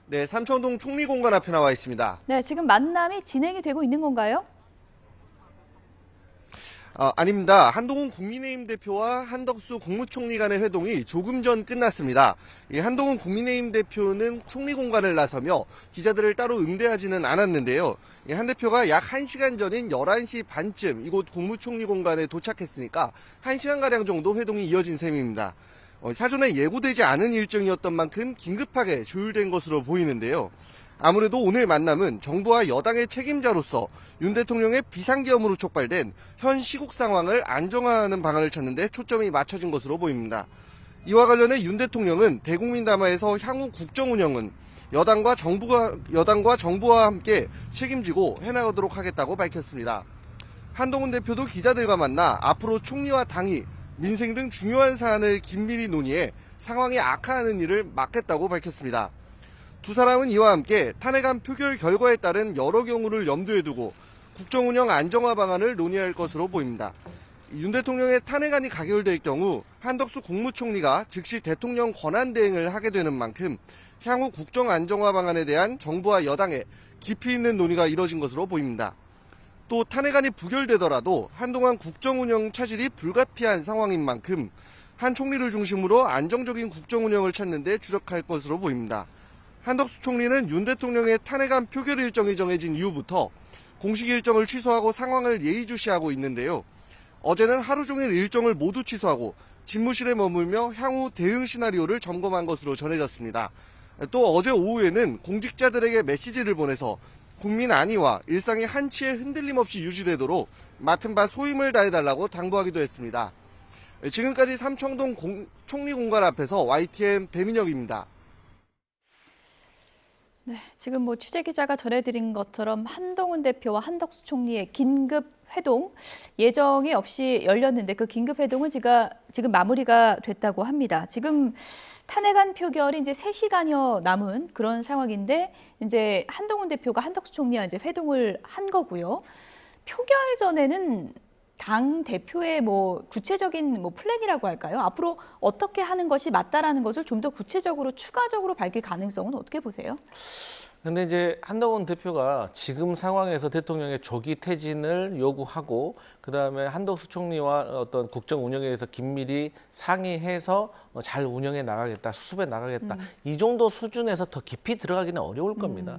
Speaker 9: 네, 삼청동 총리공관 앞에 나와 있습니다.
Speaker 1: 네, 지금 만남이 진행이 되고 있는 건가요?
Speaker 9: 아닙니다. 한동훈 국민의힘 대표와 한덕수 국무총리 간의 회동이 조금 전 끝났습니다. 한동훈 국민의힘 대표는 총리 공간을 나서며 기자들을 따로 응대하지는 않았는데요. 한 대표가 약 1시간 전인 11시 반쯤 이곳 국무총리 공간에 도착했으니까 1시간가량 정도 회동이 이어진 셈입니다. 사전에 예고되지 않은 일정이었던 만큼 긴급하게 조율된 것으로 보이는데요. 아무래도 오늘 만남은 정부와 여당의 책임자로서 윤 대통령의 비상계엄으로 촉발된 현 시국 상황을 안정화하는 방안을 찾는 데 초점이 맞춰진 것으로 보입니다. 이와 관련해 윤 대통령은 대국민 담화에서 향후 국정 운영은 여당과 정부와 함께 책임지고 해나가도록 하겠다고 밝혔습니다. 한동훈 대표도 기자들과 만나 앞으로 총리와 당이 민생 등 중요한 사안을 긴밀히 논의해 상황이 악화하는 일을 막겠다고 밝혔습니다. 두 사람은 이와 함께 탄핵안 표결 결과에 따른 여러 경우를 염두에 두고 국정운영 안정화 방안을 논의할 것으로 보입니다. 윤 대통령의 탄핵안이 가결될 경우 한덕수 국무총리가 즉시 대통령 권한대행을 하게 되는 만큼 향후 국정 안정화 방안에 대한 정부와 여당의 깊이 있는 논의가 이뤄진 것으로 보입니다. 또 탄핵안이 부결되더라도 한동안 국정운영 차질이 불가피한 상황인 만큼 한 총리를 중심으로 안정적인 국정운영을 찾는 데 주력할 것으로 보입니다. 한덕수 총리는 윤 대통령의 탄핵안 표결 일정이 정해진 이후부터 공식 일정을 취소하고 상황을 예의주시하고 있는데요. 어제는 하루 종일 일정을 모두 취소하고 집무실에 머물며 향후 대응 시나리오를 점검한 것으로 전해졌습니다. 또 어제 오후에는 공직자들에게 메시지를 보내서 국민 안위와 일상의 한치의 흔들림 없이 유지되도록 맡은 바 소임을 다해달라고 당부하기도 했습니다. 지금까지 삼청동 총리 공간 앞에서 YTN 배민혁입니다.
Speaker 1: 네, 지금 뭐 취재 기자가 전해드린 것처럼 한동훈 대표와 한덕수 총리의 긴급 회동 예정이 없이 열렸는데 그 긴급 회동은 지금 마무리가 됐다고 합니다. 지금 탄핵안 표결이 이제 3시간여 남은 그런 상황인데 이제 한동훈 대표가 한덕수 총리와 이제 회동을 한 거고요. 표결 전에는 당 대표의 뭐 구체적인 뭐 플랜이라고 할까요? 앞으로 어떻게 하는 것이 맞다라는 것을 좀 더 구체적으로 추가적으로 밝힐 가능성은 어떻게 보세요?
Speaker 4: 근데 이제 한동훈 대표가 지금 상황에서 대통령의 조기 퇴진을 요구하고 그다음에 한덕수 총리와 어떤 국정 운영에 대해서 긴밀히 상의해서 잘 운영해 나가겠다, 수습해 나가겠다. 이 정도 수준에서 더 깊이 들어가기는 어려울 겁니다.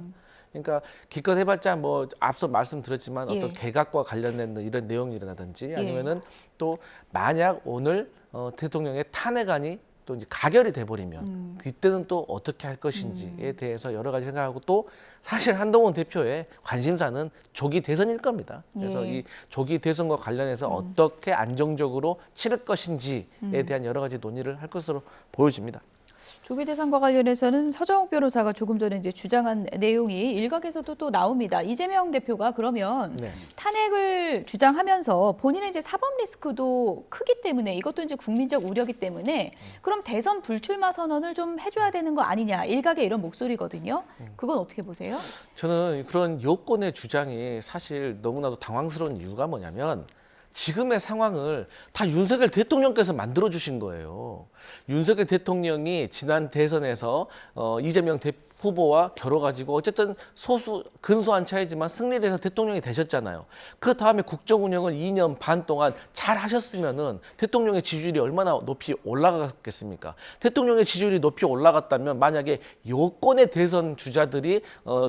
Speaker 4: 그러니까 기껏 해봤자 뭐 앞서 말씀드렸지만 어떤 개각과 관련된 이런 내용이라든지 아니면은 또 만약 오늘 대통령의 탄핵안이 또 이제 가결이 돼버리면 그때는 또 어떻게 할 것인지에 대해서 여러 가지 생각하고 또 사실 한동훈 대표의 관심사는 조기 대선일 겁니다. 그래서 이 조기 대선과 관련해서 어떻게 안정적으로 치를 것인지에 대한 여러 가지 논의를 할 것으로 보여집니다.
Speaker 1: 조기 대선과 관련해서는 서정욱 변호사가 조금 전에 이제 주장한 내용이 일각에서도 또 나옵니다. 이재명 대표가 그러면 탄핵을 주장하면서 본인의 이제 사법 리스크도 크기 때문에 이것도 이제 국민적 우려이기 때문에 그럼 대선 불출마 선언을 좀 해줘야 되는 거 아니냐 일각의 이런 목소리거든요. 그건 어떻게 보세요?
Speaker 4: 저는 그런 여권의 주장이 사실 너무나도 당황스러운 이유가 뭐냐면 지금의 상황을 다 윤석열 대통령께서 만들어주신 거예요. 윤석열 대통령이 지난 대선에서 이재명 후보와 겨뤄가지고 어쨌든 근소한 차이지만 승리를 해서 대통령이 되셨잖아요. 그 다음에 국정 운영을 2년 반 동안 잘 하셨으면은 대통령의 지지율이 얼마나 높이 올라갔겠습니까? 대통령의 지지율이 높이 올라갔다면 만약에 여권의 대선 주자들이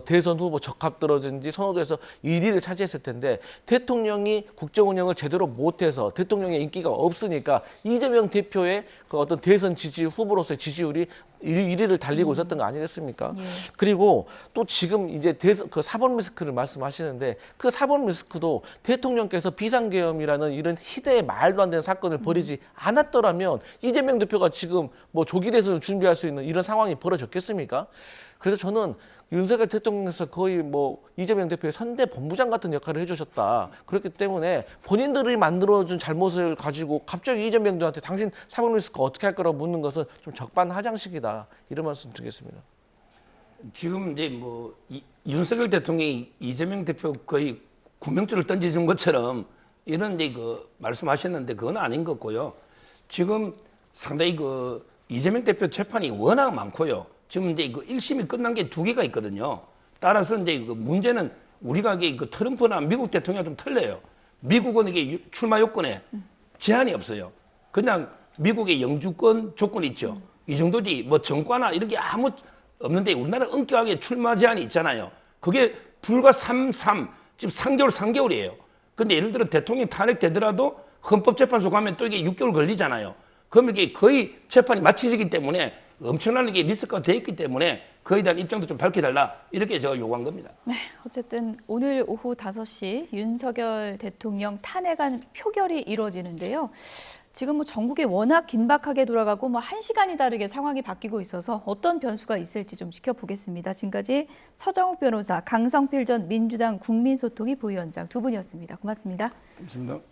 Speaker 4: 대선 후보 적합들어든지 선호도에서 1위를 차지했을 텐데 대통령이 국정 운영을 제대로 못해서 대통령의 인기가 없으니까 이재명 대표의 그 어떤 대선 지지 후보로서의 지지율이 1위를 달리고 있었던 거 아니겠습니까? 그리고 또 지금 이제 그 사법 리스크를 말씀하시는데 그 사법 리스크도 대통령께서 비상계엄이라는 이런 희대의 말도 안 되는 사건을 벌이지 않았더라면 이재명 대표가 지금 뭐 조기 대선을 준비할 수 있는 이런 상황이 벌어졌겠습니까? 그래서 저는 윤석열 대통령께서 거의 뭐 이재명 대표의 선대 본부장 같은 역할을 해주셨다. 그렇기 때문에 본인들이 만들어준 잘못을 가지고 갑자기 이재명들한테 당신 사법 리스크 어떻게 할 거라고 묻는 것은 좀 적반하장식이다. 이런 말씀 드리겠습니다.
Speaker 3: 지금 이제 뭐 윤석열 대통령이 이재명 대표 거의 구명줄을 던져준 것처럼 이런 이제 그 말씀하셨는데 그건 아닌 것 같고요. 지금 상당히 그 이재명 대표 재판이 워낙 많고요. 지금 이제 그 1심이 끝난 게 2개가 있거든요. 따라서 이제 그 문제는 우리가 그 트럼프나 미국 대통령 좀 틀려요. 미국은 이게 출마 요건에 제한이 없어요. 그냥 미국의 영주권 조건이 있죠. 이 정도지 뭐 정과나 이런 게 아무 없는데 우리나라 엄격하게 출마 제한이 있잖아요. 그게 불과 3, 지금 3개월이에요. 근데 예를 들어 대통령 탄핵되더라도 헌법재판소 가면 또 이게 6개월 걸리잖아요. 그러면 이게 거의 재판이 마치지기 때문에 엄청난 게 리스크가 돼 있기 때문에 그에 대한 입장도 좀 밝혀달라 이렇게 제가 요구한 겁니다.
Speaker 1: 네, 어쨌든 오늘 오후 5시 윤석열 대통령 탄핵안 표결이 이루어지는데요. 지금 뭐 전국에 워낙 긴박하게 돌아가고 뭐 1시간이 다르게 상황이 바뀌고 있어서 어떤 변수가 있을지 좀 지켜보겠습니다. 지금까지 서정욱 변호사, 강성필 전 민주당 국민소통위 부위원장 두 분이었습니다. 고맙습니다.
Speaker 3: 감사합니다.